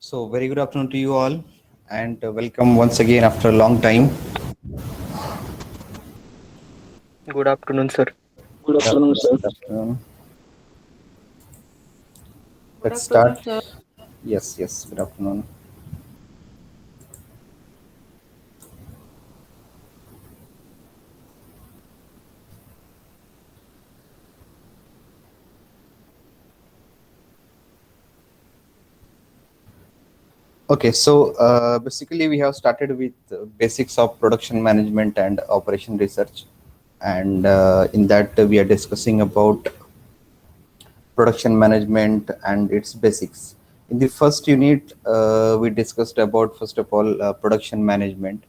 So, very good afternoon to you all, and welcome once again after a long time. Good afternoon, sir. Good Good afternoon, afternoon. sir. Good afternoon. Good Let's afternoon, start. sir. Yes, yes. Good afternoon. Okay, so basically we have started with basics of production management and operation research, and in that we are discussing about production management and its basics. In the first unit, we discussed about first of all production management.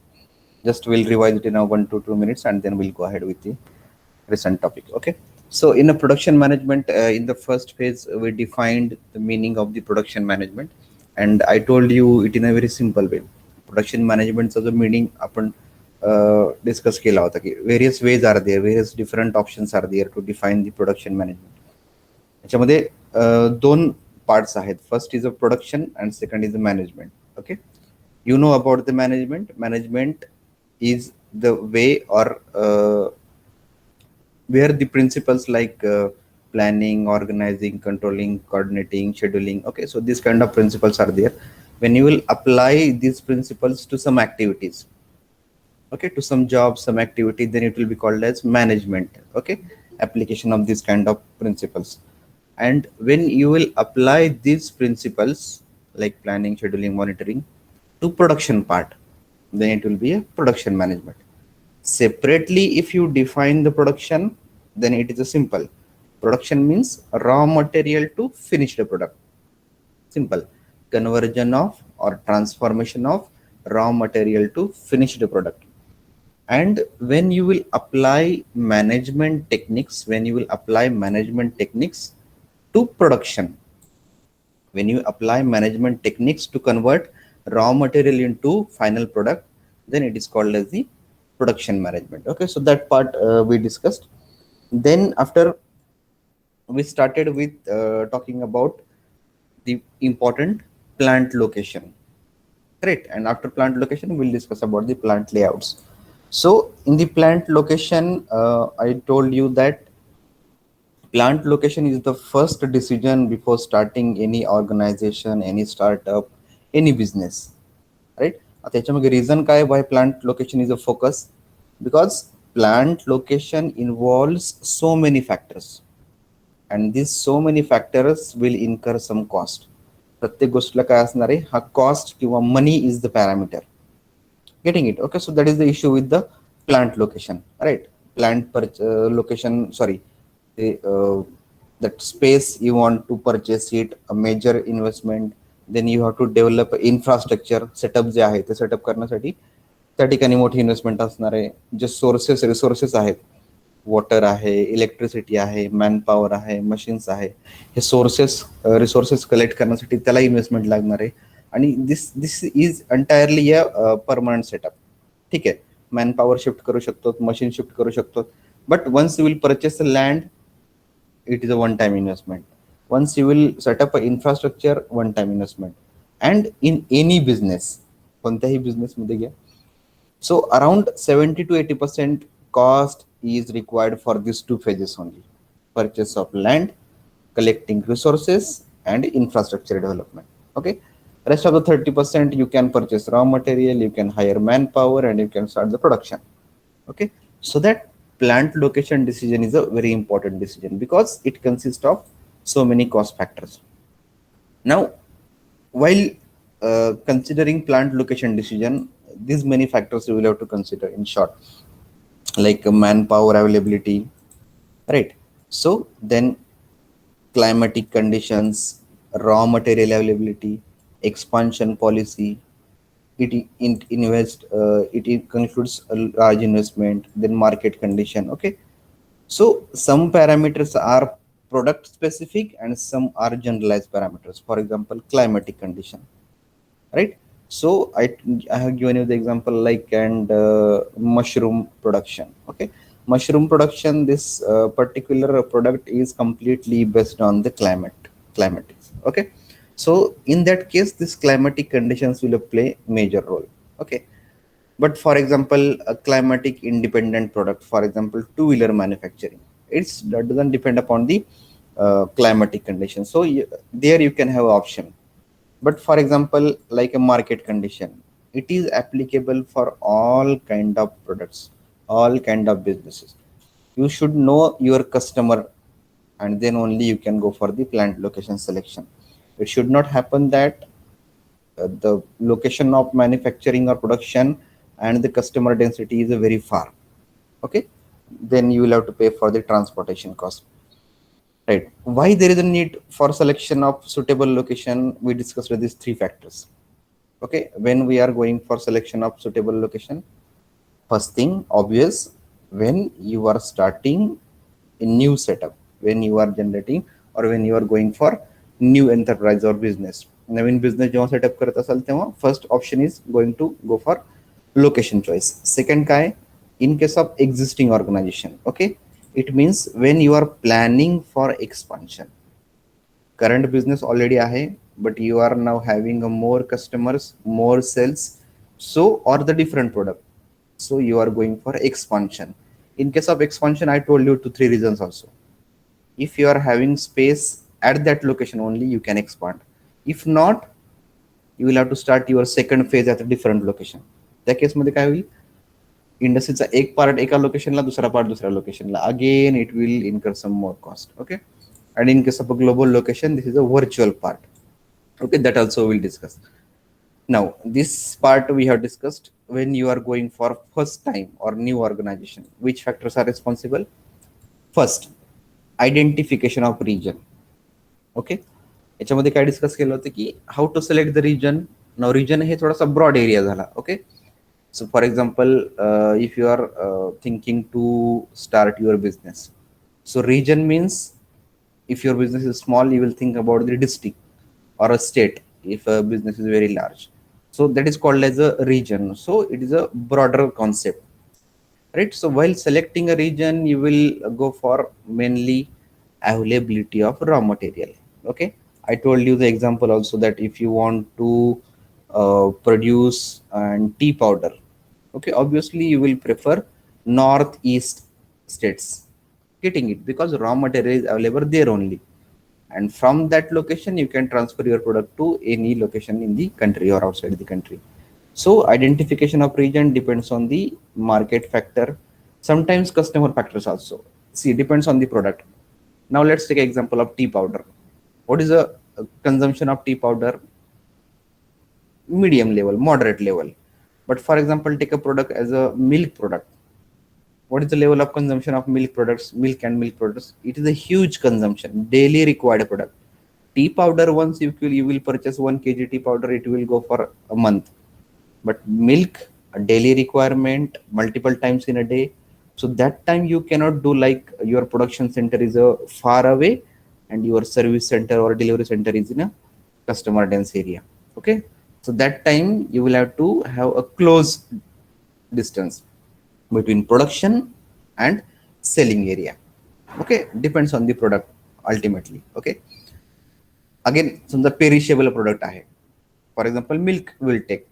Just we'll revise it in a 1 to 2 minutes, and then we'll go ahead with the recent topic. Okay, so in a production management, in the first phase we defined the meaning of the production management, and I told you it in a very simple way. Production management जो meaning आपण discuss केला होता की various ways are there, various different options are there to define the production management. याच्यामध्ये दोन parts आहेत. First is a production and second is the management. Okay, you know about the management is the way or where the principles like planning, organizing, controlling, coordinating, scheduling. Okay, so these kind of principles are there. When you will apply these principles to some activities, okay, to some job, some activity, then it will be called as management. Okay, application of this kind of principles. And when you will apply these principles like planning, scheduling, monitoring to production part, then it will be a production management. Separately, if you define the production, then it is a simple. Production means raw material to finished product. Simple. Conversion of or transformation of raw material to finished product. And when you will apply management techniques, to production, when you apply management techniques to convert raw material into final product, then it is called as the production management. Okay, so that part we discussed. Then after we started with talking about the important plant location, correct? And after plant location we'll discuss about the plant layouts. So in the plant location, I told you that plant location is the first decision before starting any organization, any startup, any business, right? आता याच्यामध्ये reason काय why plant location is a focus? Because plant location involves so many factors, and these so many factors will incur some cost. प्रत्येक गोष्टीला काय असणार आहे, हा cost किंवा money is the parameter. Getting it? Okay, so that is the issue with the plant location, right? Location, sorry, the that space you want to purchase it, a major investment. Then you have to develop infrastructure setup जे आहे ते setup करण्यासाठी त्या ठिकाणी मोठी investment असणार आहे. जे resources आहेत, water आहे, इलेक्ट्रिसिटी आहे, मॅन पॉवर आहे, मशीन्स आहे, हे रिसोर्सेस कलेक्ट करण्यासाठी त्याला इन्व्हेस्टमेंट लागणार आहे. आणि this is entirely a permanent setup. ठीक आहे, मॅन पॉवर शिफ्ट करू शकतो, मशीन शिफ्ट करू शकतो, but once you will purchase a land, it is a one time investment. Once you will set up an infrastructure, one time investment. And in any business, कोणत्याही business मध्ये घ्या, so around 70 to 80% cost is required for these two phases only: purchase of land, collecting resources, and infrastructure development. Okay, rest of the 30% you can purchase raw material, you can hire manpower, and you can start the production. Okay, so that plant location decision is a very important decision because it consists of so many cost factors. Now, while considering plant location decision, these many factors you will have to consider in short, like manpower availability, right? So then climatic conditions, raw material availability, expansion policy, it concludes a large investment, then market condition. Okay, so some parameters are product specific and some are generalized parameters. For example, climatic condition, right? So I have given you the example like and mushroom production. Okay, mushroom production, this particular product is completely based on the climate. Okay, So in that case, this climatic conditions will play major role. Okay. But for example, a climatic independent product, for example, two-wheeler manufacturing, that doesn't depend upon the climatic conditions. So there you can have option. But for example, like a market condition, it is applicable for all kind of products, all kind of businesses. You should know your customer, and then only you can go for the plant location selection. It should not happen that the location of manufacturing or production and the customer density is very far. Okay, then you will have to pay for the transportation cost. Right. Why there is a need for selection of suitable location? We discussed these three factors. Okay, when we are going for selection of suitable location, first thing obvious, when you are starting a new setup, when you are generating or when you are going for new enterprise or business, नवीन business जेव्हा setup करत असाल तेव्हा first option is going to go for location choice. Second काय, in case of existing organization, okay, it means when you are planning for expansion, current business already ahe, but you are now having a more customers, more sales, so or the different product, so you are going for expansion. In case of expansion, I told you 2 3 reasons also. If you are having space at that location only, you can expand. If not, you will have to start your second phase at a different location. त्या केसमध्ये काय होईल, इंडस्ट्रीचा एक part एका लोकेशनला, दुसरा part दुसऱ्या लोकेशनला, again it will incur some more cost. Okay. And in case of a global location, this is a virtual part. Okay, that also we'll discuss. Now, this part we have discussed. When you are going for first time or new organization, which factors are responsible? First, identification of region. Okay, याच्यामध्ये काय discuss केलं होतं की how to select the region. Now region हे थोडासा broad area झाला. Okay, so for example, if you are thinking to start your business, so region means if your business is small, you will think about the district or a state. If a business is very large, so that is called as a region. So it is a broader concept, right? So while selecting a region, you will go for mainly availability of raw material. Okay, I told you the example also that if you want to produce tea powder, okay, obviously you will prefer northeast states, getting it because raw material is available there only, and from that location you can transfer your product to any location in the country or outside the country. So identification of region depends on the market factor, sometimes customer factors also. See, depends on the product. Now let's take an example of tea powder. What is the consumption of tea powder? Medium level, moderate level. But for example, take a product as a milk product. What is the level of consumption of milk products, milk and milk products? It is a huge consumption, daily required product. Tea powder, once you will purchase 1 kg tea powder, it will go for a month. But milk, a daily requirement, multiple times in a day. So that time you cannot do like your production center is far away and your service center or delivery center is in a customer dense area. Okay, so that time you will have to have a close distance between production and selling area. Okay, depends on the product ultimately. Okay, again, समजा perishable product आहे, for example milk will take,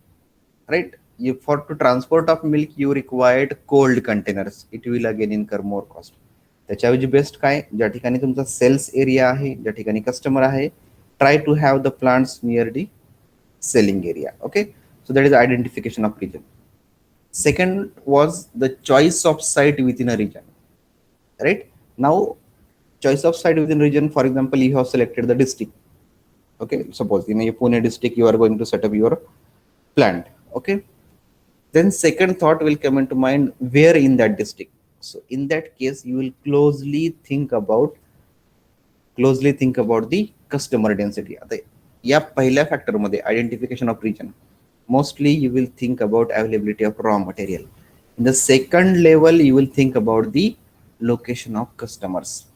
right? You, for to transport of milk you required cold containers, it will again incur more cost. त्याच्याऐवजी best काय, ज्या ठिकाणी तुमचा sales area आहे, ज्या ठिकाणी कस्टमर आहे, try to have the plants near the selling area. Okay, so that is identification of region. Second was the choice of site within a region, right? Now, choice of site within region, for example, you have selected the district. Okay, suppose in a Pune district you are going to set up your plant. Okay, then second thought will come into mind, where in that district. So in that case you will closely think about the customer density. आता या पहिल्या factor मध्ये identification of region, mostly you will think about availability of raw material. In the second level you will think about the location of customers,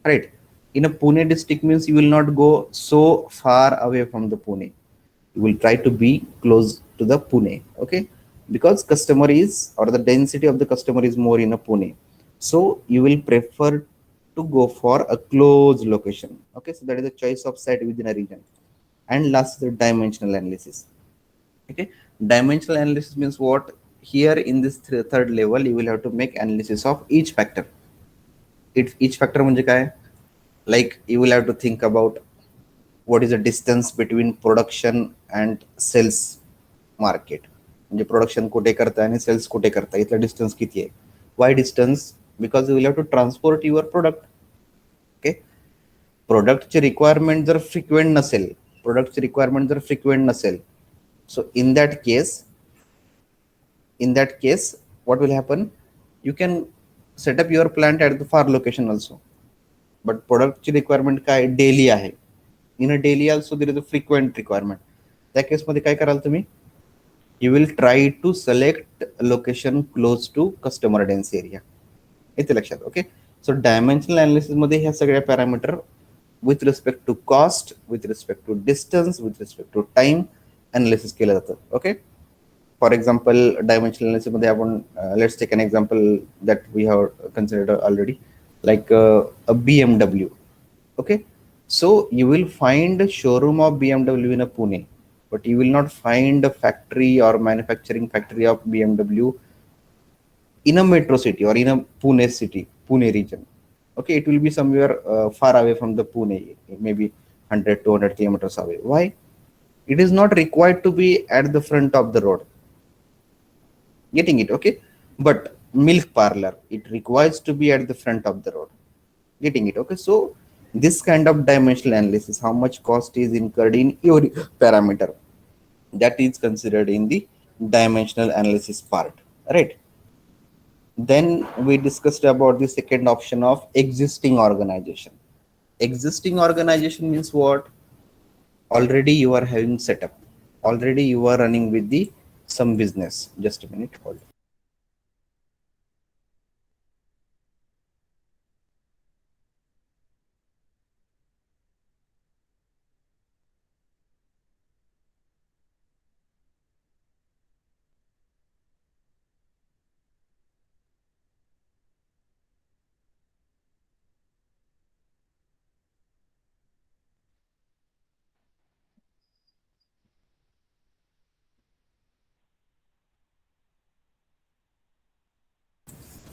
right? In a Pune district means you will not go so far away from the Pune, you will try to be close to the Pune. Okay, because customer is, or the density of the customer is more in a Pune, so you will prefer to go for a closed location. Okay, so that is the choice of site within a region. And last is the dimensional analysis. Okay, dimensional analysis means what? Here in this third level, you will have to make analysis of each factor. Each factor म्हणजे काय? Like you will have to think about what is the distance between production and sales market. म्हणजे production कुठे करताय आणि sales कुठे करताय, इथला distance किती आहे? Why distance? Because you will have to transport your product. Okay, प्रोडक्टची रिक्वायरमेंट जर फ्रिक्वेंट नसेल, so in that case what will happen? You can set up your plant at the far location also, but product requirement काय daily आहे. In a daily also there is a frequent requirement. त्या case मध्ये काय कराल तुम्ही? You will try to select location close to customer dense area. इथे लक्षात. Okay, सो dimensional analysis मध्ये ह्या सगळ्या parameter with respect to cost, with respect to distance, with respect to time analysis केलं जातं. Okay, for example dimensional analysis मध्ये आपण let's take an example that we have considered already, like a BMW. Okay, so you will find a showroom of BMW in a Pune, but you will not find a factory or manufacturing factory of BMW in a metro city or in a Pune region. Okay, it will be somewhere far away from the Pune, maybe 100-200 kilometers away. Why? It is not required to be at the front of the road. Getting it? Okay, but milk parlor, it requires to be at the front of the road. Getting it? Okay, so this kind of dimensional analysis, how much cost is incurred in your parameter, that is considered in the dimensional analysis part, right? Then we discussed about the second option of existing organization. Existing organization means what? Already you are having setup, already you are running with the some business. Just a minute, hold.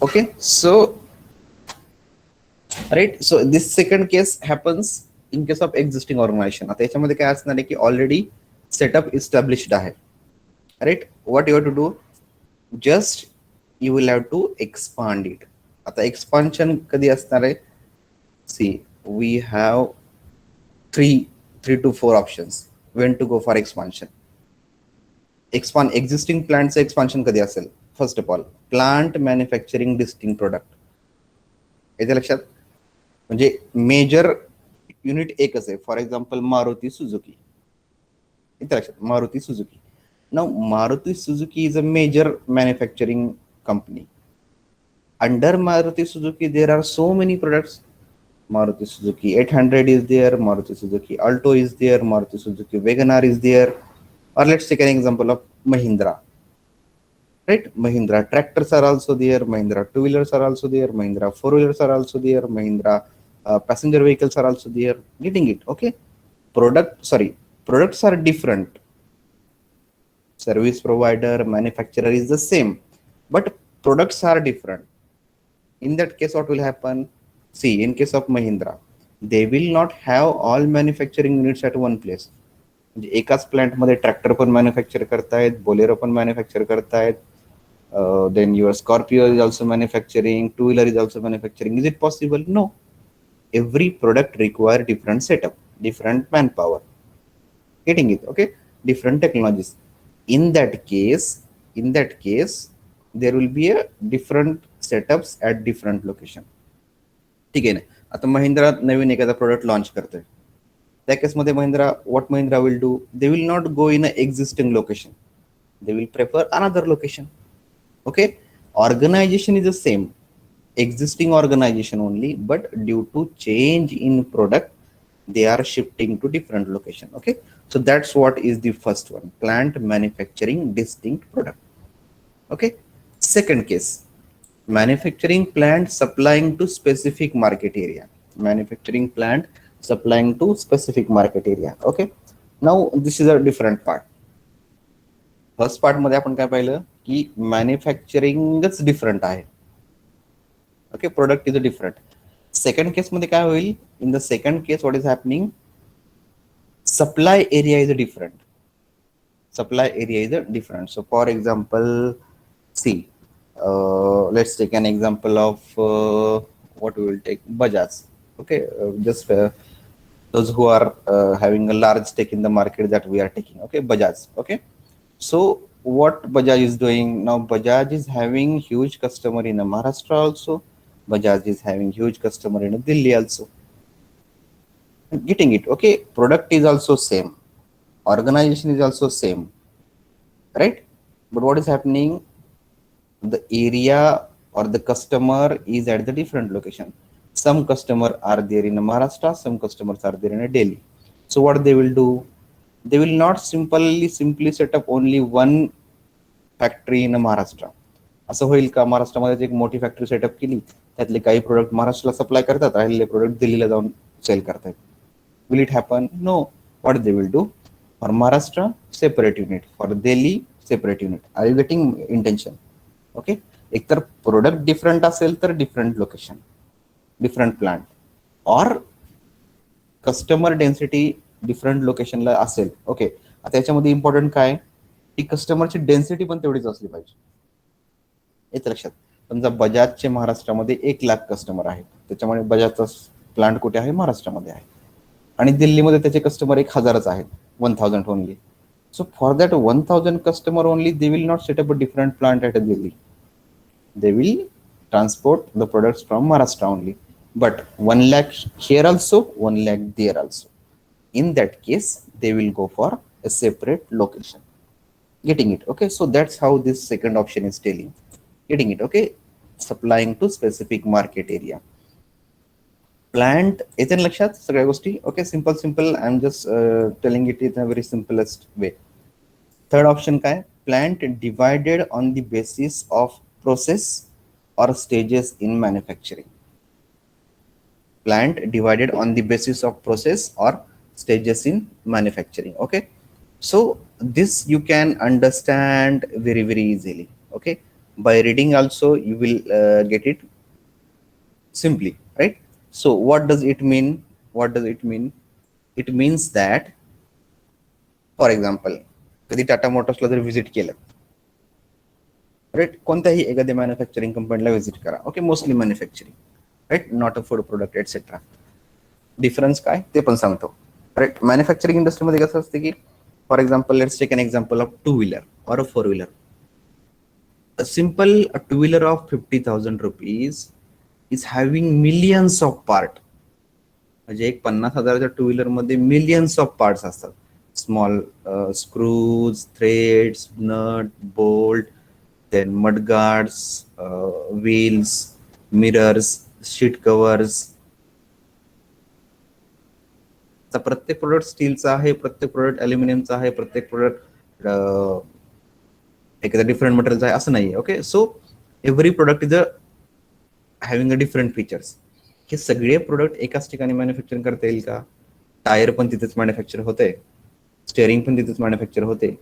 Okay, so right, so this second case happens in case of existing organization. आता याच्यामध्ये काय असणार आहे की already setup established आहे, right? What you have to do? Just you will have to expand it. आता expansion कधी असणार आहे? See, we have three to four options when to go for expansion. Existing plantचं एक्सपान्शन कधी असेल? First of all, plant manufacturing distinct product. याच्या लक्षात, म्हणजे मेजर युनिट एकच आहे. For example Maruti Suzuki. इथे लक्षात, Maruti Suzuki. Now Maruti Suzuki is a major manufacturing company. Under Maruti Suzuki there are so many products. Maruti Suzuki 800 is there, Maruti Suzuki Alto is there, Maruti Suzuki WagonR is there, or let's take an example of Mahindra, right? Mahindra tractors are also there, Mahindra two-wheelers are also there, Mahindra four-wheelers are also there, Mahindra passenger vehicles are also there. Getting it? Okay, products are different, service provider, manufacturer is the same, but products are different. In that case, what will happen? See, in case of Mahindra, they will not have all manufacturing units at one place. म्हणजे एकाच plant मध्ये tractor पण manufacture करतायत, Bolero पण manufacture करतायत, then your Scorpio is also manufacturing, two-wheeler is also manufacturing. Is it possible? No. Every product require different setup, different manpower. Getting it? Okay, different technologies. In that case, there will be a different setups at different location. ठीक आहे ना? आता महिंद्रा नवीन एखादा product launch करतोय, त्या केसमध्ये what Mahindra will do? They will not go in a existing location, they will prefer another location. Okay, organisation is the same, existing organization only, but due to change in product they are shifting to different location. Okay, so that's what is the first one, plant manufacturing distinct product. Okay, second case, manufacturing plant supplying to specific market area. Manufacturing plant supplying to specific market area. Okay, now this is a different part. First part मध्ये आपण काय पाहिलं की मॅन्युफॅक्चरिंगच different आहे. Okay, product is different. Second case मध्ये काय होईल, in the second case what is happening, supply area is different. Supply area is different. So for example, see, let's take an example of what we will take, Bajaj. Okay, just those who are having a large stake in the market that we are taking. Okay, Bajaj. Okay, so what Bajaj is doing now, Bajaj is having huge customer in Maharashtra also. Bajaj is having huge customer in Delhi also. Getting it? Okay, product is also same, organization is also same, right? But what is happening, the area or the customer is at the different location. Some customer are there in Maharashtra, some customers are there in Delhi. So what they will do, they will not simply set up only one factory in Maharashtra. असं होईल का, महाराष्ट्रामध्ये एक मोठी factory setup केली, त्यातले काही product महाराष्ट्राला सप्लाय करतात, राहिलेले प्रोडक्ट दिल्लीला जाऊन सेल करतात. Will it happen? No. What they will do, for Maharashtra separate unit, for Delhi separate unit. Are you getting intention? Okay, एक तर प्रोडक्ट डिफरंट असेल तर डिफरंट लोकेशन, डिफरंट प्लांट, और कस्टमर डेन्सिटी डिफरंट लोकेशनला असेल. Okay, आता याच्यामध्ये important काय, की कस्टमरची डेन्सिटी पण तेवढीच असली पाहिजे. येतं लक्षात. समजा बजाजचे महाराष्ट्रामध्ये 1,00,000 कस्टमर आहेत, त्याच्यामुळे बजाजचा प्लांट कुठे आहे, महाराष्ट्रामध्ये आहे, आणि दिल्लीमध्ये त्याचे कस्टमर 1,000च आहेत, 1,000 only. So for that 1,000 customer only, they will not set up a different plant at Delhi. They will transport the products from Maharashtra only. But 1,00,000 here also, 1,00,000 there also. In that case, they will go for a separate location. Getting it? Okay. So that's how this second option is telling. Getting it? Okay. Supplying to specific market area. Plant येते लक्षात सगळ्या गोष्टी. Okay, simple I am just telling it in a very simplest way. Third option काय, plant divided on the basis of process और stages in manufacturing. Plant divided on the basis of process और stages in manufacturing. Okay, so this you can understand very easily. Okay, by reading also you will get it simply, right? So what does it mean? It means that, for example, कधी टाटा मोटर्सला जर visit केलं, right, कोणत्याही एखाद्या manufacturing कंपनीला visit करा. Okay, mostly manufacturing, right, not a food product etcetera. Difference काय ते पण सांगतो, राईट. मॅन्युफॅक्चरिंग इंडस्ट्रीमध्ये कसं असते की, for example, let's take an example of 2-wheeler or a 4-wheeler. A simple 2-wheeler of 50,000 rupees is having millions of part. म्हणजे एक 50,000च्या 2-wheeler मध्ये मिलियन्स ऑफ पार्ट्स असतात. Small screws, threads, nut, bolt, then mudguards, wheels, mirrors, seat covers. प्रत्येक product स्टीलचा आहे, प्रत्येक product अल्युमिनियमचा आहे, प्रत्येक प्रोडक्ट एखाद्या डिफरंट मटेरियलचा आहे, असं नाही. Okay, so every product is having a different features. हे सगळे प्रोडक्ट एकाच ठिकाणी मॅन्युफॅक्चरिंग करता येईल का? टायर पण तिथेच मॅन्युफॅक्चर होते, स्टेअरिंग पण तिथेच मॅन्युफॅक्चर होते,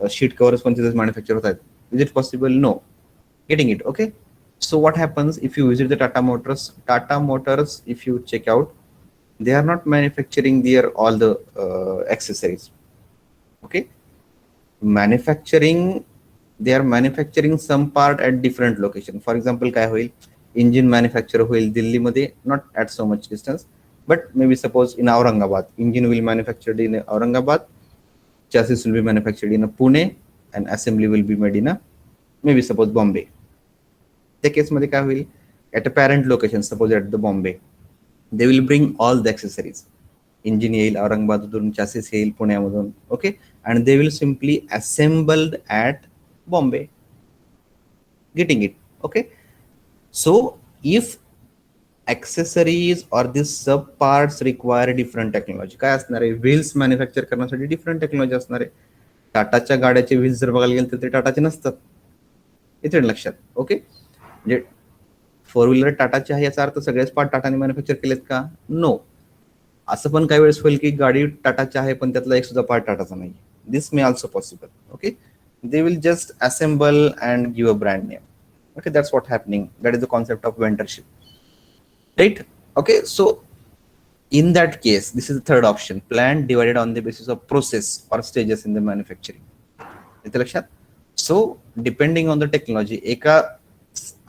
शीट कव्हर्स पण तिथेच मॅन्युफॅक्चर होतात. Is it possible? No. Getting it? Okay, so what happens if you visit the Tata Motors, if you check out, they are not manufacturing their all the accessories. Okay, they are manufacturing some part at different location. For example, काय होईल, engine manufacture होईल दिल्ली मध्ये, not at so much distance, but maybe suppose in Aurangabad, engine will be manufactured in Aurangabad, chassis will be manufactured in Pune, and assembly will be made in maybe suppose Bombay. त्या case मध्ये काय होईल, at a parent location, suppose at the Bombay, they will bring all the accessories. Engine येईल औरंगाबादमधून, chassis येईल पुण्यामधून. Okay, and they will simply assembled at Bombay. Getting it? Okay, so if accessories or these sub parts require different technology, काय असणार आहे, wheels manufacture करण्यासाठी different technology असणार आहे. टाटाच्या गाड्याचे wheels जर बघायला गेले तर ते टाटाचे नसतात, इथे लक्षात. ओके, म्हणजे फोर व्हीलर टाटाचे आहे याचा अर्थ सगळेच पार्ट टाटाने मॅन्युफॅक्चर केलेत का? नो. असं पण काही वेळेस होईल की गाडी टाटाची आहे पण त्यातला एक सुद्धा पार्ट टाटाचा नाही. This may also possible. Okay, they will just assemble and give a brand name. Okay, that's what happening. That is the concept of vendorship, right? Okay, so in that case, this is the third option: plant divided on the basis of process or stages in the manufacturing. येते लक्षात? So depending on the technology, एका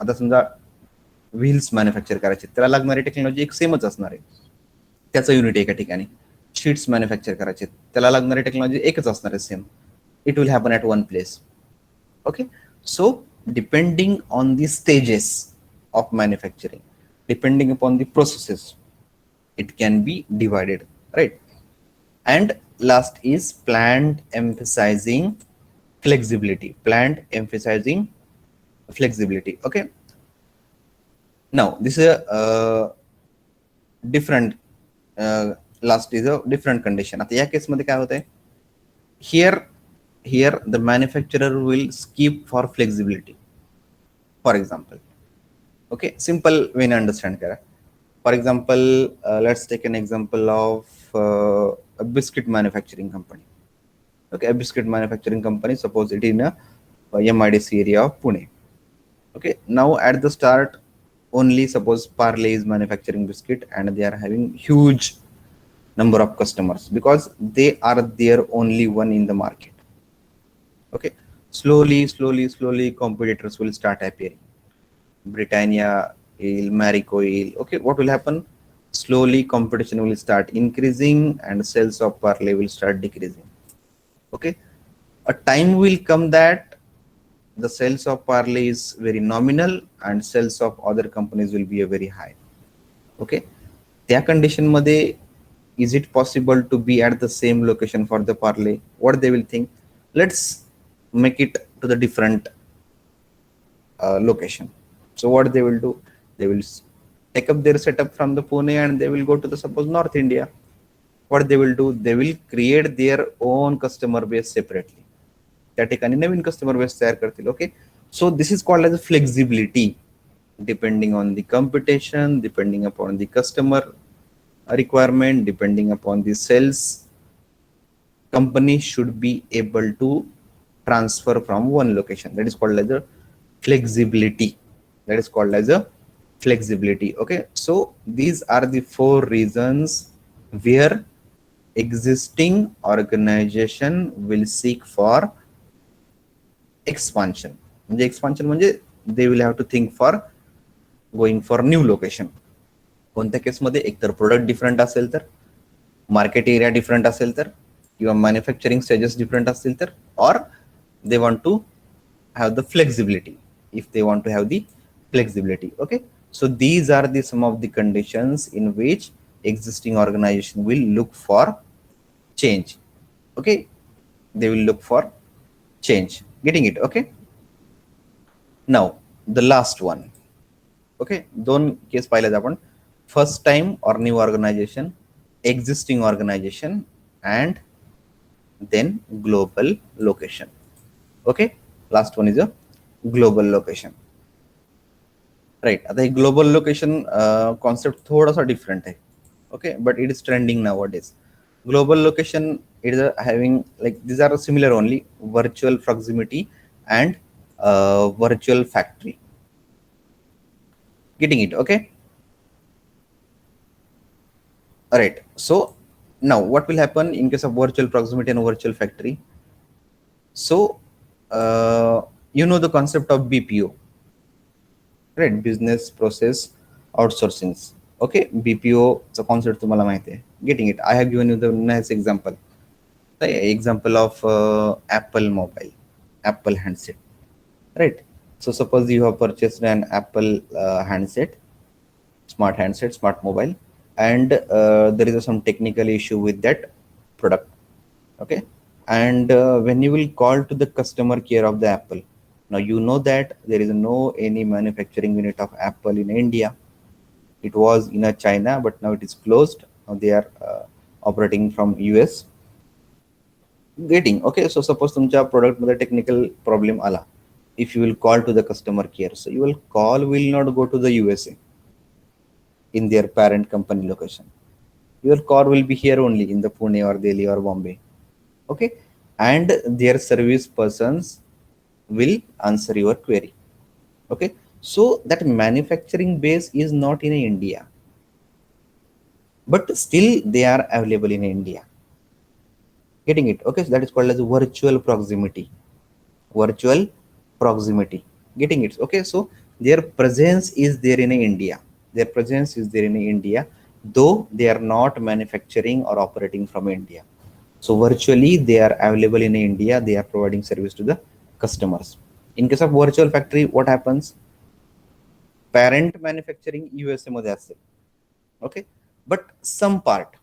आता समजा wheels manufacture करायचे, त्याला लागणारी technology एक सेमच असणार आहे, त्याचं युनिट एका ठिकाणी. शीट्स मॅन्युफॅक्चर करायचे, त्याला लागणारी टेक्नॉलॉजी एकच असणार आहे, same. It will happen at one place. Okay, so depending on the stages of manufacturing, depending upon the processes, it can be divided, right? And last is planned emphasizing flexibility. Planned emphasizing flexibility. Okay, now this is a different last is a different condition. आता या case मध्ये काय होत आहे, here the manufacturer will skip for flexibility. For example, okay, simple way to understand kara. For example, let's take an example of a biscuit manufacturing company. Okay, a biscuit manufacturing company, suppose it in a MIDC area of Pune. Okay, now at the start only suppose Parle is manufacturing biscuit and they are having huge number of customers because they are their only one in the market. Okay, slowly competitors will start appearing. Britannia will, Marico will. Okay, what will happen? Slowly competition will start increasing and sales of Parle will start decreasing. Okay, a time will come that the sales of Parle is very nominal and sales of other companies will be a very high. Okay, त्या condition मध्ये is it possible to be at the same location for the Parle? What they will think? Let's make it to the different location. So what they will do? They will take up their setup from the Pune and they will go to the suppose North India. What they will do? They will create their own customer base separately. त्या ठिकाणी नवीन customer base तयार करतील. Okay, so this is called as a flexibility. Depending on the competition, depending upon the customer requirement, depending upon the sales, company should be able to transfer from one location. That is called as a flexibility. That is called as a flexibility. Okay, so these are the four reasons where existing organization will seek for expansion. म्हणजे expansion म्हणजे they will have to think for going for new location. कोणत्या केसमध्ये? एकतर product different असेल तर, market area different असेल तर, किंवा मॅन्युफॅक्चरिंग स्टेजेस डिफरंट असतील तर, or they want to have the flexibility. If they want to have the flexibility. Okay, so these are the some of the conditions in which existing organization will look for change. Okay, they will look for change. Getting it? Okay, now the last one. Okay, दोन case पाहिलेत आपण, first time or new organisation, existing organisation and then global location. Okay, last one is a global location, right? आता global location concept थोडासा different आहे. Okay, but it is trending nowadays. Global location, it is having like these are similar only: virtual proximity and virtual factory. Getting it? Okay, all right. So now what will happen in case of virtual proximity and virtual factory? So you know the concept of BPO, right? Business process outsourcing. Okay, BPO चा concept तुम्हाला माहिती आहे. Getting it? I have given you the nice example. The example of Apple mobile, Apple handset, right? So suppose you have purchased an Apple handset, smart handset, smart mobile, and there is some technical issue with that product. Okay, and when you will call to the customer care of the Apple, now you know that there is no any manufacturing unit of Apple in India. It was in a China, but now it is closed. Now they are operating from US. Getting? Okay, so suppose तुमच्या product मध्ये technical problem आला, if you will call to the customer care. So your call will not go to the USA in their parent company location. Your call will be here only in the Pune or Delhi or Bombay. Okay, and their service persons will answer your query. Okay, so that manufacturing base is not in India, but still they are available in India. Getting it? Okay, so that is called as virtual proximity. Virtual proximity. Getting it? Okay, so their presence is there in India. Their presence is there in India, though they are not manufacturing or operating from India. So virtually they are available in India. They are providing service to the customers. In case of virtual factory, what happens? Parent manufacturing USA मध्ये असेल. Okay, but some part,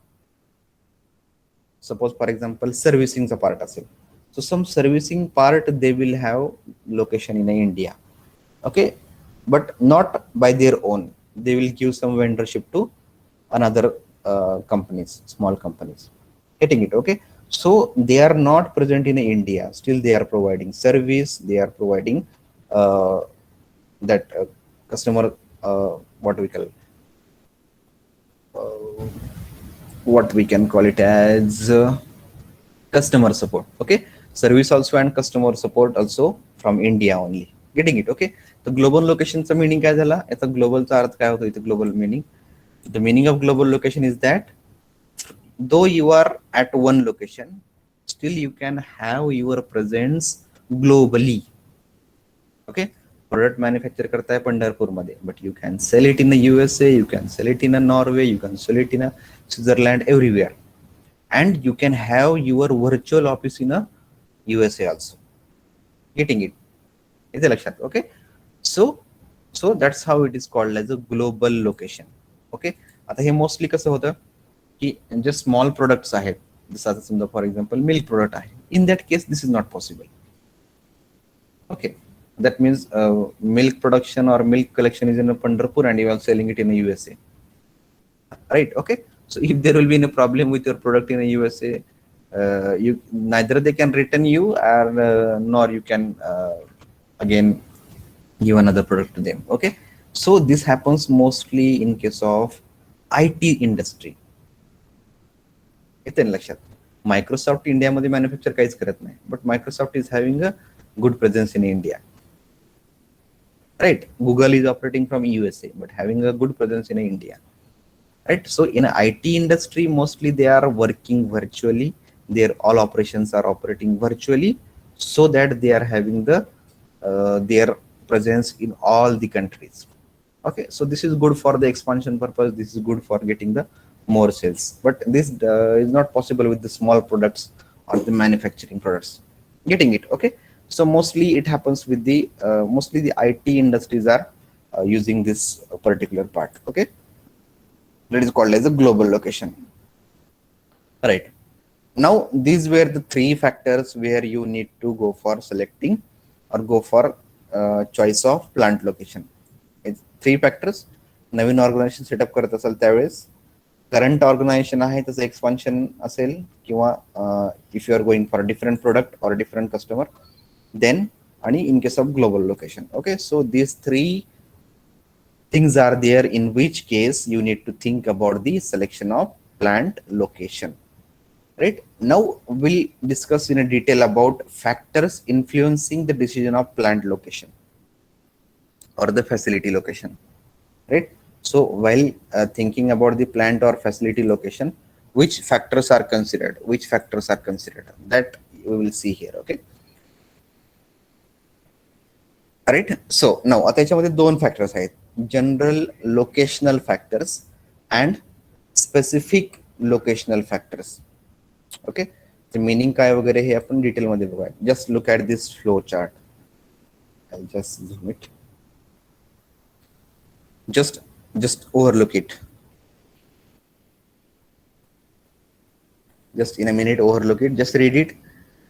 suppose for example servicing चा part असेल, so some servicing part they will have location in India. Okay, but not by their own. They will give some vendorship to another companies, small companies. Getting it? Okay, so they are not present in India, still they are providing service. They are providing that customer, what we call, uh, what we can call it as customer support. Okay, service also and customer support also from India only. Getting it? Okay, the global location चा meaning काय झाला? याचा global चा अर्थ काय होतो इथे? global meaning, the meaning of global location is that though you are at one location, still you can have your presence globally. Okay, product manufacture करताय पंढरपूर मध्ये, but you can sell it in the USA, you can sell it in a Norway, you can sell it in a Switzerland, everywhere. And you can have your virtual office in a USA also. Getting it? इथे लक्षात. Okay, so that's how it is called as a global location. Okay, आता हे mostly कसं होतं की जे small products आहेत, जसं आता समजा फॉर एक्झाम्पल मिल्क प्रोडक्ट आहे, in that case this is not possible. Okay, that means milk production or milk collection is in a Pandharpur and you are selling it in the USA, right? Okay, so if there will be a problem with your product in the USA, you neither they can return you or nor you can again give another product to them. Okay, so this happens mostly in case of IT industry. इथे लक्षात, Microsoft इंडियामध्ये manufacture काहीच करत नाही, but Microsoft is having a good presence in India, right? Google is operating from USA but having a good presence in India, right? So in IT industry, mostly they are working virtually. Their all operations are operating virtually, so that they are having the their presence in all the countries. Okay, so this is good for the expansion purpose. This is good for getting the more sales, but this is not possible with the small products or the manufacturing products. Getting it? Okay, so mostly it happens with the mostly the IT industries are using this particular part. Okay, that is called as a global location. Right, now these were the three factors where you need to go for selecting or go for choice of plant location. It's three factors. नवीन organisation setup करत असाल त्यावेळेस, current organisation आहे त्याचं expansion असेल, किंवा if you are going for different product और different customer, then and in case of global location. Okay, so these three things are there, in which case you need to think about the selection of plant location. Right, now we'll discuss in a detail about factors influencing the decision of plant location or the facility location. Right, so while thinking about the plant or facility location, which factors are considered, that we will see here. Okay, right. So now आता याच्यामध्ये दोन factors आहेत, general locational factors and specific locational factors. Okay, ते meaning काय वगैरे हे आपण डिटेलमध्ये बघूया. Just look at this flow chart. I just झूम it, just overlook it, just in a minute overlook it, just read it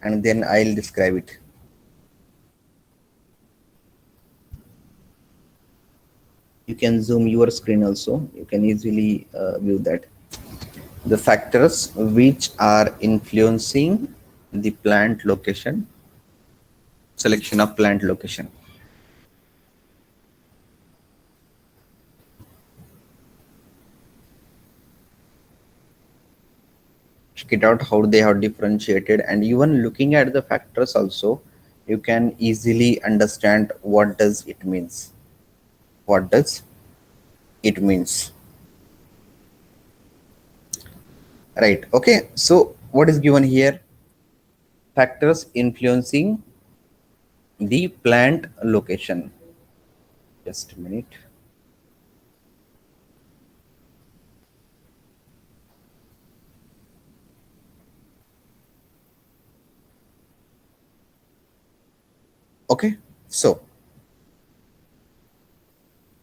and then I'll describe it. You can zoom your screen also, you can easily view that. The factors which are influencing the plant location selection of plant location. Check it out how they have differentiated, and even looking at the factors also, you can easily understand what does it means. What does it means? Right. Okay. So what is given here? Factors influencing the plant location. Just a minute. Okay. So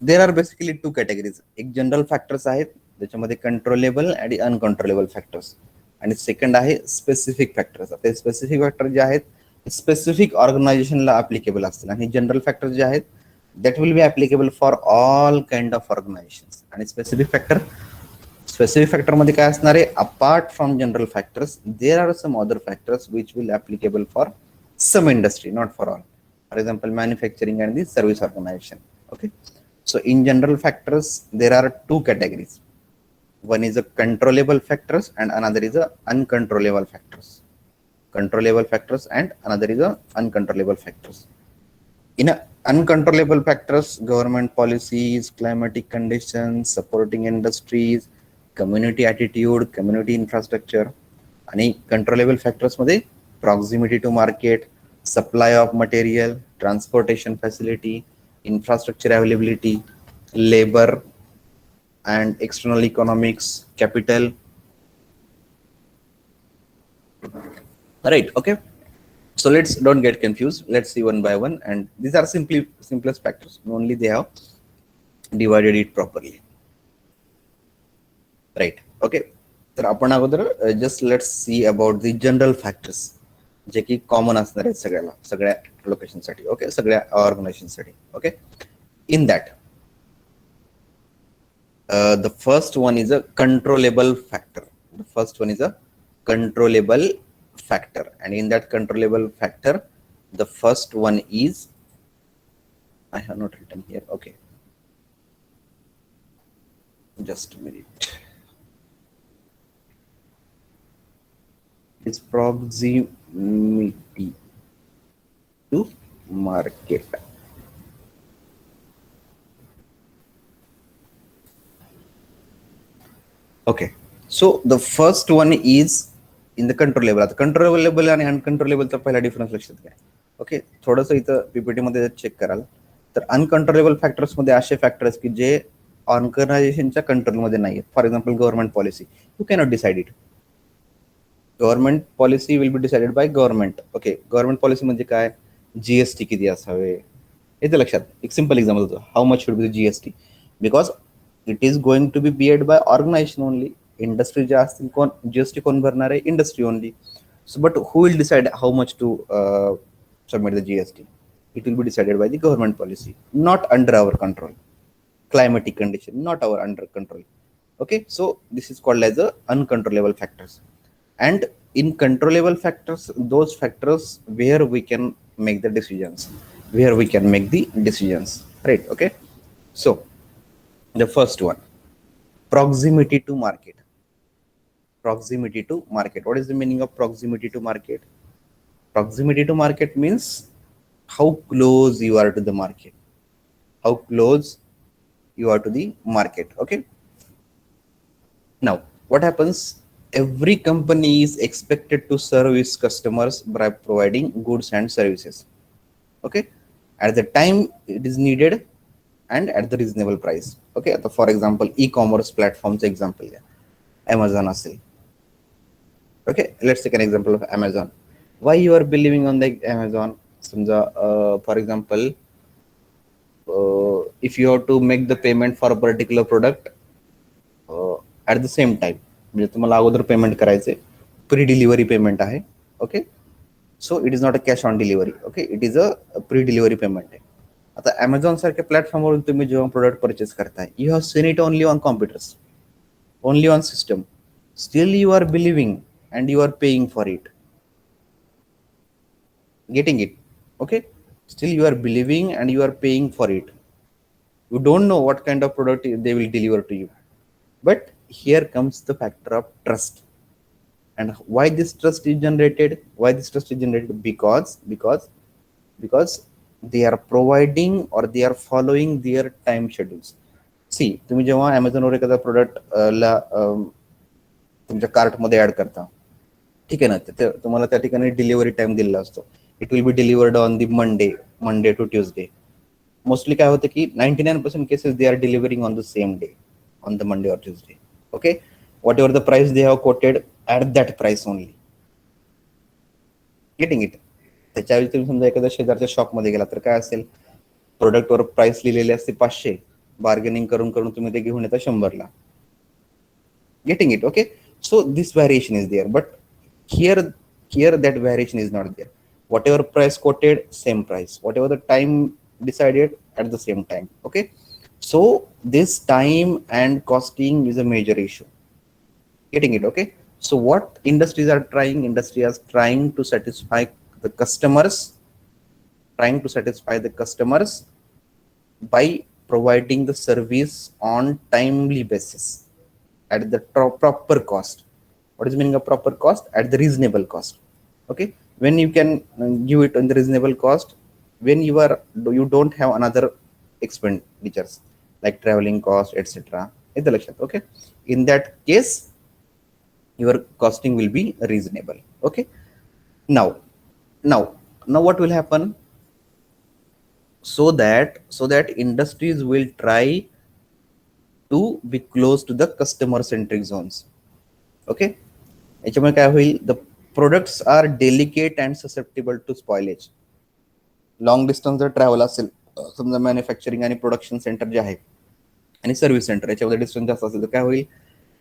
there are basically two categories. एक general factors आहेत, त्याच्यामध्ये controllable आणि uncontrollable factors, आणि second आहे specific factors. आता specific factor जे आहेत specific ऑर्गनायझेशनला applicable असतील, आणि जनरल फॅक्टर जे आहेत that will be applicable for all kind of organisations. आणि स्पेसिफिक फॅक्टर मध्ये काय असणार आहे? Apart from general factors there are some other factors which will applicable for some industry, not for all. For example manufacturing and the service organisation. Okay. So in general factors, there are two categories. One is a controllable factors and another is a uncontrollable factors. Controllable factors and another is a uncontrollable factors. In a uncontrollable factors, government policies, climatic conditions, supporting industries, community attitude, community infrastructure. आणि controllable factors मध्ये proximity to market, supply of material, transportation facility, infrastructure availability, labor and external economics, capital. Right. Okay. So let's don't get confused. Let's see one by one, and these are simplest factors. Only they have divided it properly. Right. Okay. तर आपण अगोदर just let's see about the general factors, जे की common असणार आहेत सगळ्याला, सगळ्या location साठी. Okay. सगळ्या ऑर्गनायझेशन साठी. Okay. In that, the first one is a controllable factor. The first one is a controllable factor, and in that controllable factor, the first one is, I have not written here. Okay, just a minute. It's proximity to market. Okay, so the first one is in the controllable. आता controllable आणि अनकंट्रोलेबलचा पहिला difference लक्षात घ्या. Okay. थोडंसं इथं PPT मध्ये check कराल तर अनकंट्रोलेबल फॅक्टर्स मध्ये असे फॅक्टर्स की जे ऑर्गनायझेशनच्या कंट्रोलमध्ये नाही आहेत. For example government policy, you cannot decide it. Government policy will be decided by government. Okay. Government policy म्हणजे काय? जीएसटी किती असावे, येते लक्षात. एक सिंपल एक्झाम्पल होतं, how much should be the GST, because it is going to be beared by organisation only. Industry ज्या असतील, कोण जीएसटी कोण भरणार आहे? Industry only. So but who will decide how much to submit the GST? It will be decided by the government policy, not under our control. Climatic condition, not our under control. Okay, so this is called as the uncontrollable factors. And in controllable factors, those factors where we can make the decisions, right? Okay, so the first one, proximity to market. Proximity to market. What is the meaning of proximity to market? Proximity to market means how close you are to the market. How close you are to the market. Okay. Now, what happens? Every company is expected to serve its customers by providing goods and services. Okay. At the time it is needed and at the reasonable price. Okay. So for example, e-commerce platforms example, Amazon असेल. Okay. Let's take an example of Amazon. Why you are believing on the Amazon? समजा for example, if you have to make the payment for a particular product at the same time, म्हणजे तुम्हाला अगोदर payment करायचे, pre delivery payment आहे. Okay. So it is not a cash on delivery. Okay. It is a pre delivery payment आहे. आता Amazon सारख्या प्लॅटफॉर्मवरून तुम्ही जेव्हा प्रोडक्ट परचेस करताय, you have seen it only on computers, only on system. Still you are believing and you are paying for it. Getting it? Okay, still you are believing and you are paying for it. You don't know what kind of product they will deliver to you, but here comes the factor of trust. And why this trust is generated? Why this trust is generated? Because they are providing or they are following their time schedules. See, तुम्ही जेव्हा Amazon वर एखादा product ला तुमच्या कार्टमध्ये add करता, ठीक आहे ना, तर तुम्हाला त्या ठिकाणी डिलिव्हरी टाइम दिलेला असतो. It will be delivered on the Monday to Tuesday. Mostly काय होतं की 99% cases they are delivering on the same day, on the Monday or Tuesday. Okay, whatever the price they have quoted at that price only. Getting it? त्याच्यावेळी तुम्ही समजा एखाद्या शेजारच्या शॉपमध्ये गेला तर काय असेल, प्रोडक्टवर प्राइस लिहिलेली असते 500, बार्गेनिंग करून करून तुम्ही ते घेऊन येता 100ला. Getting it? Okay, so this variation is there, but here that variation is not there. Whatever price quoted, same price. Whatever the time decided, at the same time. Okay, so this time and costing is a major issue. Getting it? Okay, so what industries are trying? Industry is trying to satisfy the customers, by providing the service on timely basis at the proper cost. What is meaning of proper cost? At the reasonable cost. Okay, when you can give it on the reasonable cost, when you don't have another expenditures like traveling cost, etc. Okay, in that case your costing will be reasonable. Okay, now what will happen? So that industries will try to be close to the customer centric zones. Okay, याच्यामुळे काय होईल, the products are delicate and susceptible to spoilage. Long distance जर travel असेल, समजा manufacturing आणि production centre जे आहे आणि service centre याच्यामध्ये डिस्टन्स जास्त असेल तर काय होईल,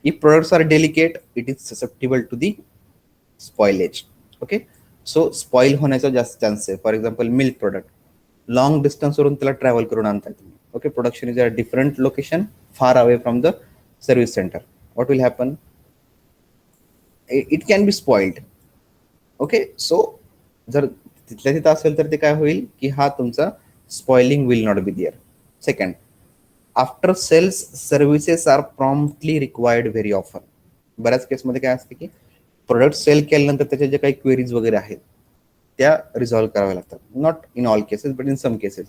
if products are delicate it is susceptible to the spoilage. Okay, so spoil होण्याचा जास्त चान्स आहे. For example milk product, long डिस्टन्सवरून त्याला ट्रॅव्हल करून आणताय तुम्ही. Okay, production is a different location, far away from the service centre. What will happen? It can be spoiled. Okay, so जर तिथल्या तिथं असेल तर ते काय होईल की हा तुमचा spoiling will not be there. Second, after sales services are promptly required very often. बऱ्याच केसमध्ये काय असते की प्रोडक्ट सेल केल्यानंतर त्याचे जे काही क्वेरीज वगैरे आहेत त्या रिझॉल्व्ह कराव्या लागतात. Not in all cases but in some cases.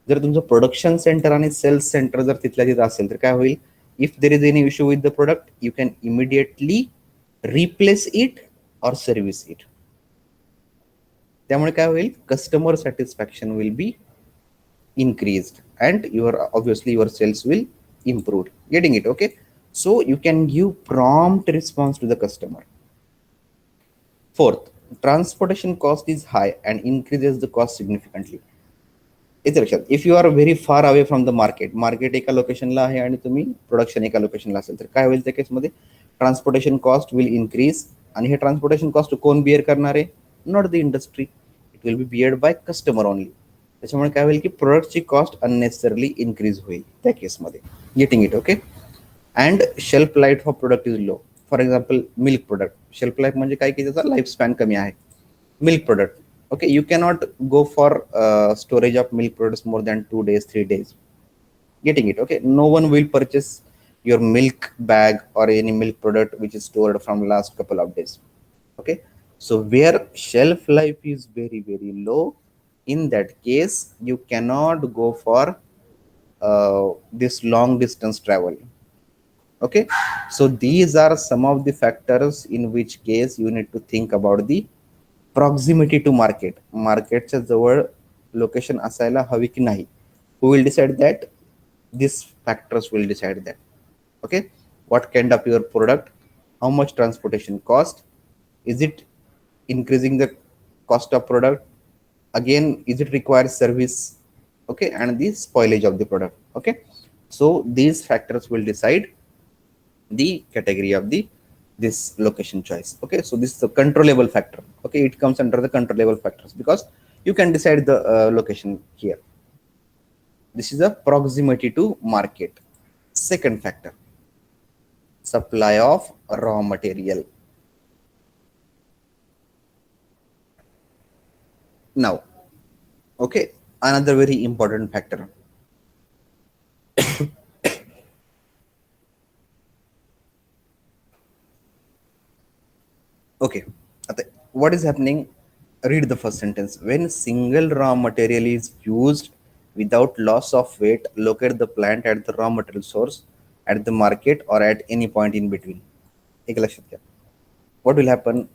जर तुमचं प्रोडक्शन सेंटर आणि सेल्स सेंटर जर तिथल्या तिथं असेल तर काय होईल, if there is any issue with the product you can immediately replace it or service it. त्यामुळे काय होईल, customer satisfaction will be increased and obviously your sales will improve. Getting it? Okay, so you can give prompt response to the customer. Fourth, transportation cost is high and increases the cost significantly. If you are very far away from the market एका लोकेशनला आहे आणि तुम्ही production एका लोकेशनला असेल तर काय होईल, त्या केसमध्ये ट्रान्सपोर्टेशन कॉस्ट विल इन्क्रीज. आणि हे ट्रान्सपोर्टेशन कॉस्ट कोण बिअर करणार आहे? Not the industry, it will B beard by customer only. त्याच्यामुळे काय होईल की प्रोडक्टची कॉस्ट अननेसेसरली इन्क्रीज होईल त्या केसमध्ये. Getting it? Okay, and shelf life of product is low. For example milk product, shelf life म्हणजे काय की त्याचा लाईफ स्पॅन कमी आहे. Milk product, okay, you cannot go for storage of milk products more than 2 days 3 days. Getting it? Okay, no one will purchase your milk bag or any milk product which is stored from last couple of days. Okay, so where shelf life is very very low, in that case you cannot go for this long distance travel. Okay, so these are some of the factors in which case you need to think about the proximity to market. मार्केटच्या जवळ location असायला हवी की नाही. Who will decide that? This factors will decide that. Okay, what kind of your product, how much transportation cost, is it increasing the cost of product, again is it requires service, okay, and the spoilage of the product. Okay, so these factors will decide the category of the this location choice. Okay, so this is the controllable factor. Okay, it comes under the controllable factors because you can decide the location here. This is a proximity to market. Second factor, supply of raw material. Now Okay, another very important factor. Okay, what is happening? Read the first sentence. When single raw material is used without loss of weight, locate the plant at the raw material source, at the market, or at any point in between. एक लक्षात घ्या. What will happen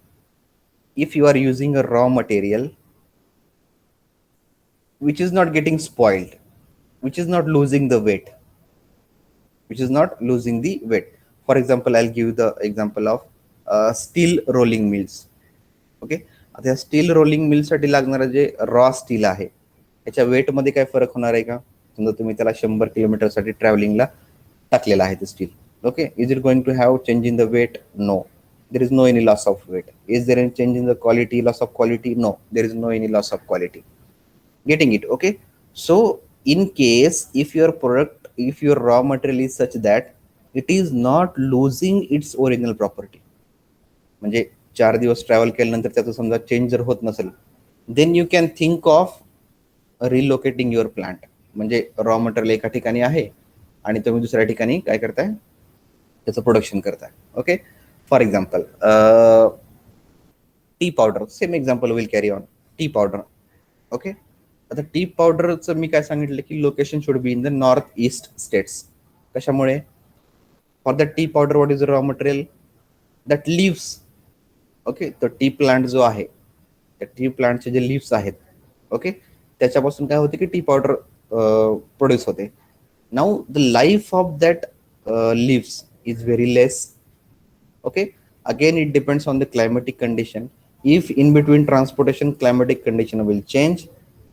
if you are using a raw material which is not getting spoiled, which is not losing the weight, which is not losing the weight? For example, I'll give you the example of steel rolling mills. Okay, आता या steel rolling मिलसाठी लागणारं जे raw steel आहे याच्या वेटमध्ये काय फरक होणार आहे का? समजा तुम्ही त्याला 100 किलोमीटरसाठी ट्रॅव्हलिंगला टाकलेलं आहे ते steel. Okay, is it going to have change in the weight? No, there is no any loss of weight. Is there any change in the quality, loss of quality? No, there is no any loss of quality. Getting it? Okay, so in case if your product, if your raw material is such that it is not losing its original property, म्हणजे 4 दिवस travel केल्यानंतर त्याचं समजा change जर होत नसेल, then you can think of relocating your plant. म्हणजे raw material एका ठिकाणी आहे आणि तुम्ही दुसऱ्या ठिकाणी काय करताय, त्याचं प्रोडक्शन करताय. Okay, for example tea powder, same example will carry on. Tea powder. Okay, आता टी पावडरचं मी काय सांगितलं की location should be in the north east states. कशामुळे? For the tea powder what is the raw material that leaves. Okay, तो tea plant जो आहे, त्या टी प्लांटचे जे लिव्स आहेत, ओके, त्याच्यापासून काय होते की टी पावडर प्रोड्यूस होते. Now the life of that lives is very less. Okay, again it depends on the climatic condition. If in between transportation climatic condition will change,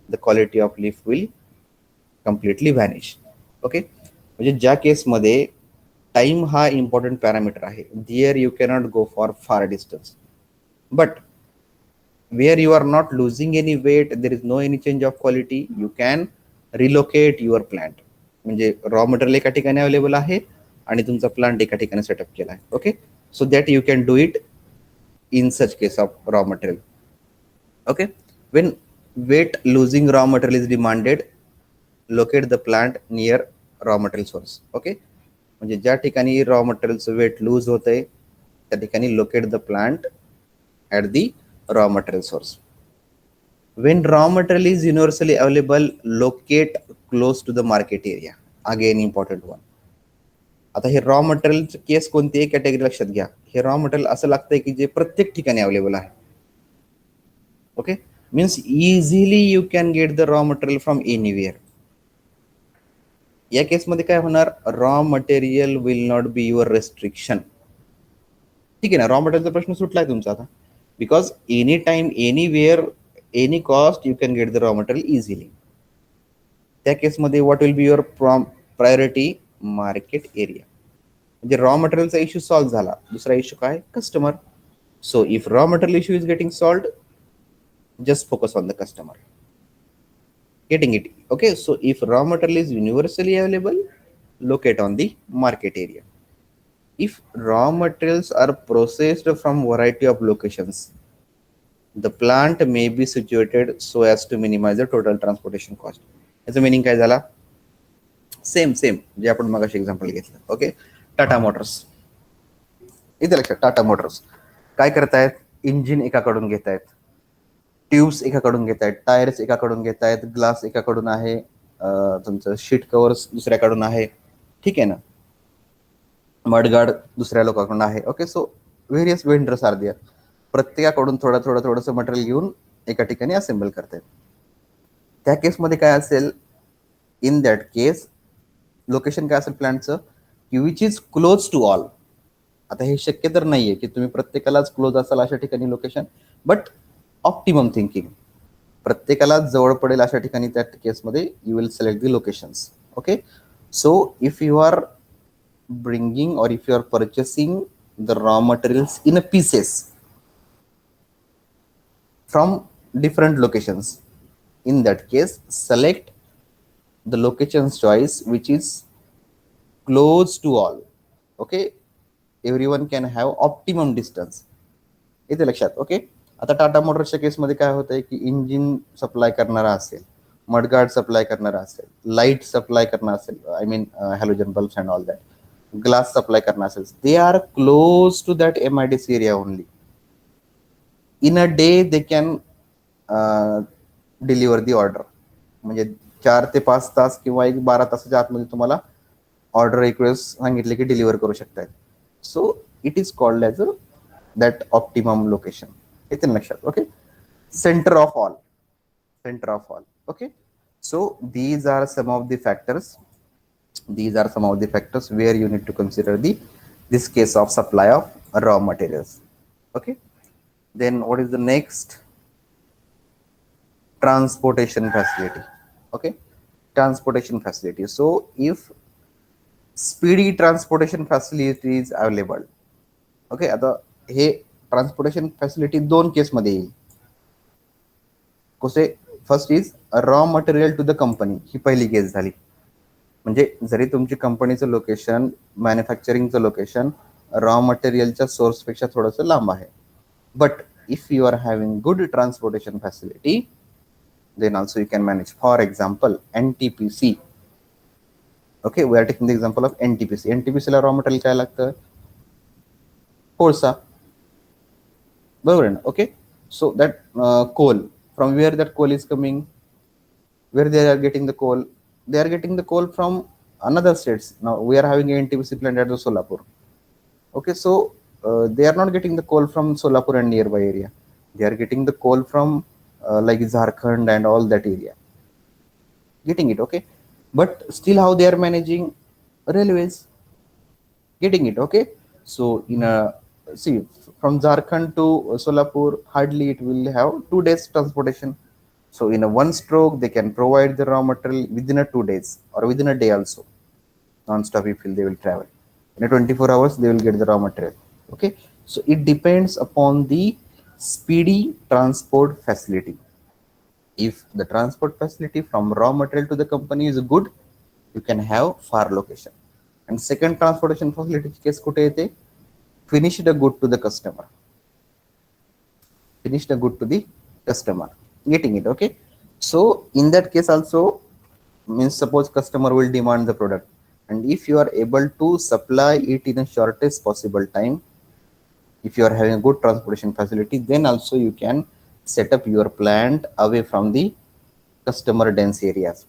the quality of leaf will completely vanish. Okay, म्हणजे ज्या केसमध्ये time हा important parameter आहे, there you cannot go for far distance. But where you are not losing any weight, there is no any change of quality, you can relocate your plant. म्हणजे raw material एका ठिकाणी available आहे आणि तुमचा plant एका ठिकाणी setup केला आहे. Okay, so that you can do it in such case of raw material. Okay, when weight losing raw material is demanded, locate the plant near raw material source. Okay, म्हणजे ज्या ठिकाणी raw मटेरियलचं weight lose होतंय त्या ठिकाणी locate the plant at the raw material source. When raw material is universally available, locate close to the market area. Again important one. आता हे raw material case कोणती category लक्षात घ्या. हे रॉ मटेरियल असं लागतंय की जे प्रत्येक ठिकाणी अवेलेबल आहे. Okay, means easily you can get the raw material from anywhere. या केसमध्ये काय होणार, raw material will not be your restriction. ठीक आहे ना, रॉ मटेरियलचा प्रश्न सुटलाय तुमचा आता. Because anytime, anywhere, any cost, you can get the raw material easily. त्या केसमध्ये what will be your priority? Market area. म्हणजे रॉ मटेरियलचा इश्यू सॉल्व्ह झाला, दुसरा इश्यू काय? Customer. So if raw material issue is getting solved, just focus on the customer. Getting it? Okay, so if raw material is universally available, locate on the market area. If raw materials are processed from variety of locations, the plant may be situated so as to minimize the total transportation cost. याचं meaning काय झाला? Same जे आपण मगाशी example घेतलं. Okay, Tata Motors. इथे लक्षात, Tata Motors काय करतायत? इंजिन एकाकडून घेत आहेत, ट्यूब्स एकाकडून घेत आहेत, टायर्स एकाकडून घेत आहेत, ग्लास एकाकडून आहे, तुमचं शीट कव्हर्स दुसऱ्याकडून आहे. ठीक आहे ना, मडगार्ड दुसऱ्या लोकांकडून आहे. Okay, so various vendors are there. प्रत्येकाकडून थोडंसं मटेरियल घेऊन एका ठिकाणी असेंबल करतात. त्या केसमध्ये काय असेल? इन दॅट केस लोकेशन काय असेल प्लांटचं? की which is close to all. आता हे शक्य तर नाहीये की तुम्ही प्रत्येकालाच क्लोज असाल अशा ठिकाणी लोकेशन, बट ऑप्टिमम थिंकिंग, प्रत्येकाला जवळ पडेल अशा ठिकाणी त्या केसमध्ये you will select the locations. Okay, so if you are bringing or if you are purchasing the raw materials in a pieces from different locations, in that case select the location's choice which is close to all. Okay, everyone can have optimum distance. इथे लक्षात. Okay, आता टाटा मोटर्सच्या केसमध्ये काय होतंय की engine supply करणारा असेल mudguard supply करणारा असेल, लाईट सप्लाय करणार असेल, I mean halogen bulbs and all that, glass supply करणार असेल, they are close to that MIDC area only. In a day they can deliver the order. म्हणजे 4 ते 5 तास किंवा 12 तासाच्या आतमध्ये तुम्हाला ऑर्डर एक वेळेस सांगितले की डिलिव्हर करू शकताय. सो it is called as a that optimum location. येते लक्षात. Okay, centre of all, center of all. Okay, so these are some of the factors, where you need to consider this case of supply of raw materials. Okay, then what is the next? Transportation facility. Okay, transportation facility. So if speedy transportation facility is available, okay, आता हे transportation facility 2 case मध्ये येईल. कसे? First is raw material to the company, ही पहिली case झाली. म्हणजे जरी तुमची कंपनीचं लोकेशन, मॅन्युफॅक्चरिंगचं लोकेशन रॉ मटेरियलच्या सोर्सपेक्षा थोडंसं लांब आहे, but if you are having good transportation facility, then also you can manage. For example NTPC. Okay, we are taking the example of NTPC. NTPC ला रॉ मटेरियल काय लागतं? कोळसा, बरोबर आहे ना? Okay, so that coal, from where that coal is coming, where they are getting the coal? They are getting the coal from another states. Now we are having a NTPC plant at the Solapur. Okay, so they are not getting the coal from Solapur and nearby area. They are getting the coal from like Jharkhand and all that area, getting it. Okay, but still how they are managing? Railways, getting it. Okay, so in a, see, from Jharkhand to Solapur hardly it will have 2 days transportation. So in a one stroke they can provide the raw material within a 2 days or within a day also, non-stop if they will travel. In a 24 hours they will get the raw material. Okay, so it depends upon the speedy transport facility. If the transport facility from raw material to the company is good, you can have far location. And second transportation facility case कुठे येते? Finish the good to the customer. Finish the good to the customer. Getting it? Okay. So in that case also, means suppose customer will demand the product, and if you are able to supply it in the shortest possible time, if you are having a good transportation facility, then also you can set up your plant away from the customer dense areas.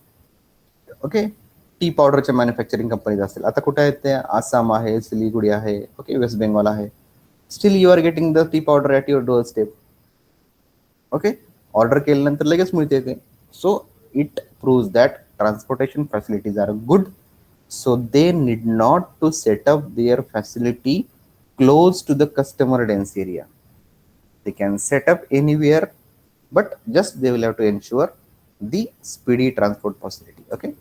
Okay, tea पावडरच्या manufacturing companies असतील, आता कुठे आहेत ते? आसाम आहे, सिलिगुडी आहे, okay, West Bengal आहे. Still you are getting the tea powder at your doorstep. Okay, order केल्यानंतर लगेच मिळते ते. So it proves that transportation facilities are good, so they need not to set up their facility close to the customer dense area. They can set up anywhere, but just they will have to ensure the speedy transport facility. Okay,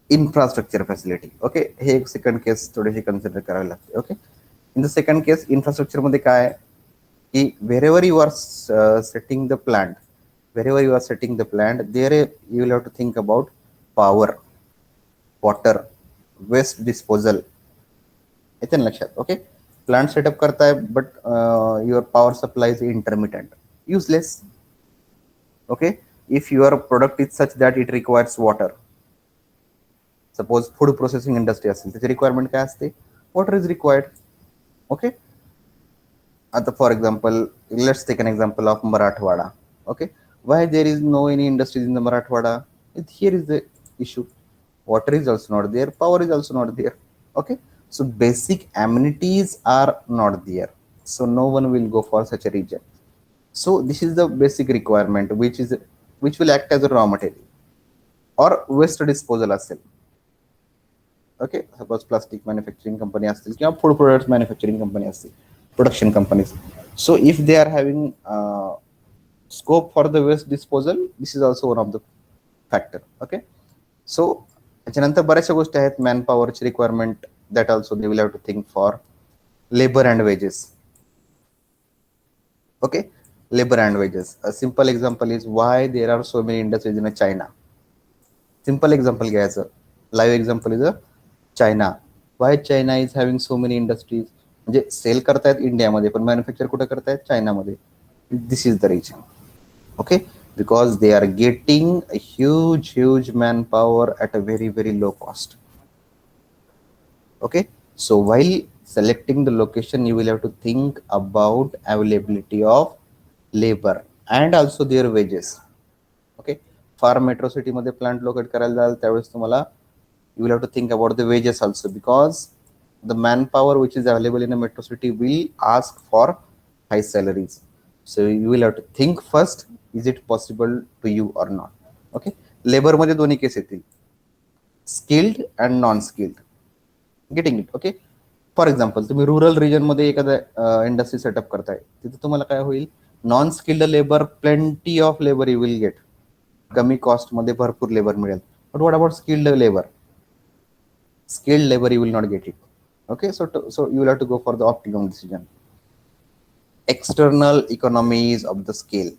infrastructure facility. Okay, हे एक second case थोडीशी consider करावी लागते. Okay, in the second case infrastructure मध्ये काय की wherever you are setting the plant, there you will have to think about power, water, waste disposal. येते ना लक्षात? ओके, प्लांट सेटअप करताय but your power supply is intermittent, useless. Okay, if your product is such that it requires water, suppose food processing industry असेल, त्याची requirement काय असते? Water is required. Okay, आता for example let's take an example of Marathwada. Okay, why there is no any industries in the Marathwada? Here is the issue. Water is also not there, power is also not there. Okay, so basic amenities are not there, so no one will go for such a region. So this is the basic requirement which will act as a raw material or waste disposal असेल. Okay, suppose plastic manufacturing company असतील किंवा food products manufacturing company असतील, production companies. So if they are having scope for the waste disposal, this is also one of the factor. Okay, so त्याच्यानंतर बऱ्याचशा गोष्टी आहेत. Man पॉवरची requirement, that also they will have to think for. Labour and wages. Okay, labour and wages. A simple example is why there are so many industries in China. Simple example घ्यायचं, live example is a China. Why China is having so many industries? म्हणजे sell करतायत इंडियामध्ये पण manufacture कुठे करतायत? चायनामध्ये. This is the reason. Okay, because they are getting a huge manpower at a very low cost. Okay, so while selecting the location, you will have to think about availability of labor and also their wages. Okay, far metro city मध्ये plant locate करायला जाल त्यावेळेस तुम्हाला you will have to think about the wages also, because the manpower which is available in a metro city will ask for high salaries. So you will have to think first, is it possible to you or not. Okay, labor मध्ये दोन्ही case येतील, skilled and non skilled. Getting it. Okay, for example तुम्ही rural region मध्ये एखादा industry setup करताय, तिथे तुम्हाला काय होईल, non skilled labour, plenty of labour you will get, कमी कॉस्ट मध्ये भरपूर लेबर मिळेल. But what about skilled labour? Skilled labor you will not get it. Okay, so you will have to go for the optimum decision. External economies of the scale.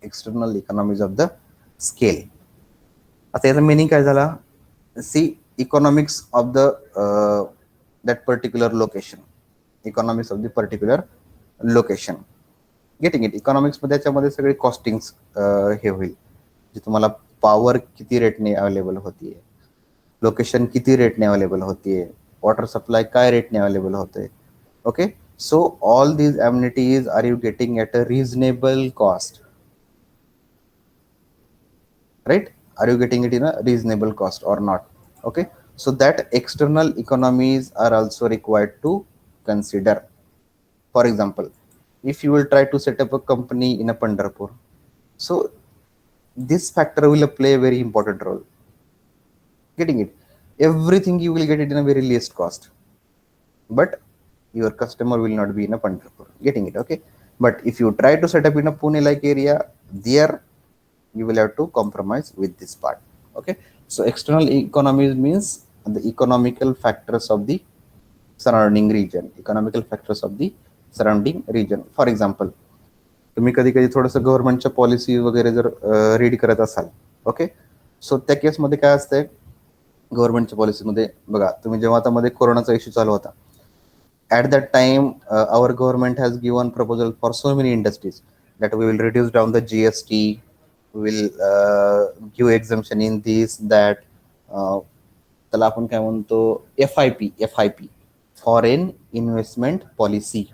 External economies of the scale. आता याचा meaning काय झाला? See, economics of the that particular location. Economics of the particular location. Getting it? Economics मध्ये त्याच्यामध्ये सगळे costings हे होईल, जे तुम्हाला power किती रेटने अवेलेबल होतीये, लोकेशन किती रेटने अवेलेबल होतीये, वॉटर सप्लाय काय रेटने अवेलेबल होते. Okay, so all these amenities are you getting at a reasonable cost, right? Are you getting it in a reasonable cost or not? Okay, so that external economies are also required to consider. For example, if you will try to set up a company in a Pandharpur, so this factor will play a very important role. Getting it? Everything you will get it in a very least cost, but your customer will not be in a Pandharpur. Getting it? Okay, but if you try to set up in a Pune like area, there you will have to compromise with this part. Okay, so external economies means the economical factors of the surrounding region. Economical factors of the surrounding region. For example, तुम्ही कधी कधी थोडंसं गव्हर्नमेंटच्या policy वगैरे जर read करत असाल, okay, सो त्या केसमध्ये काय असतंय, गव्हर्नमेंटच्या पॉलिसीमध्ये बघा, तुम्ही जेव्हा आता मध्ये कोरोनाचा इश्यू चालू होता, at that time our government has given proposal for so many industries that we will reduce down the GST, we will give exemption in this, that, त्याला आपण काय म्हणतो, FIP, foreign investment policy.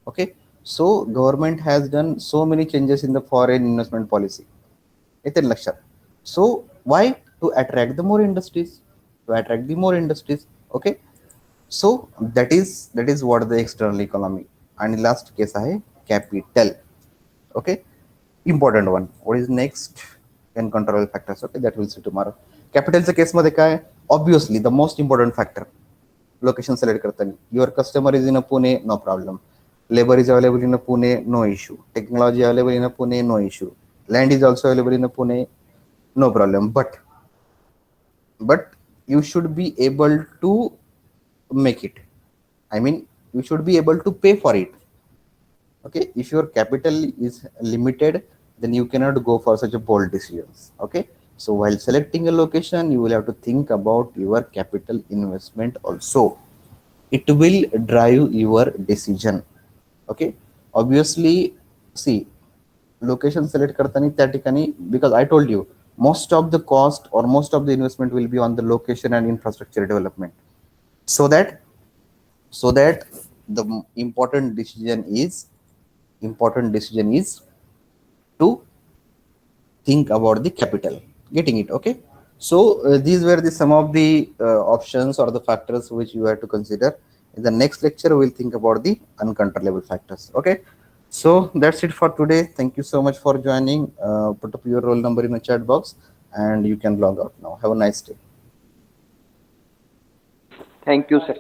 Okay, so government has done so many changes in the foreign investment policy. येते लक्षात. So why? To attract the more industries, okay, so that is what the external economy. And last case आहे capital. Okay, important one. What is next? Uncontrollable factors. Okay, that we'll see tomorrow. Capitalच्या case मध्ये काय, obviously the most important factor, location select करताना, your customer is in a Pune, no problem. Labor is available in a Pune, no issue. Technology available in a Pune, no issue. Land is also available in a Pune, no problem. But you should be able to make it. I mean, you should be able to pay for it. Okay, if your capital is limited, then you cannot go for such a bold decisions. Okay, so while selecting a location, you will have to think about your capital investment also. It will drive your decision. Okay, obviously, see, location select करताना त्या ठिकाणी, because I told you, most of the cost or most of the investment will be on the location and infrastructure development, so that the important decision is to think about the capital. Getting it? Okay, so these were the some of the options or the factors which you have to consider. In the next lecture we will think about the uncontrollable factors. Okay, so that's it for today. Thank you so much for joining. Put up your roll number in the chat box and you can log out now. Have a nice day. Thank you, sir.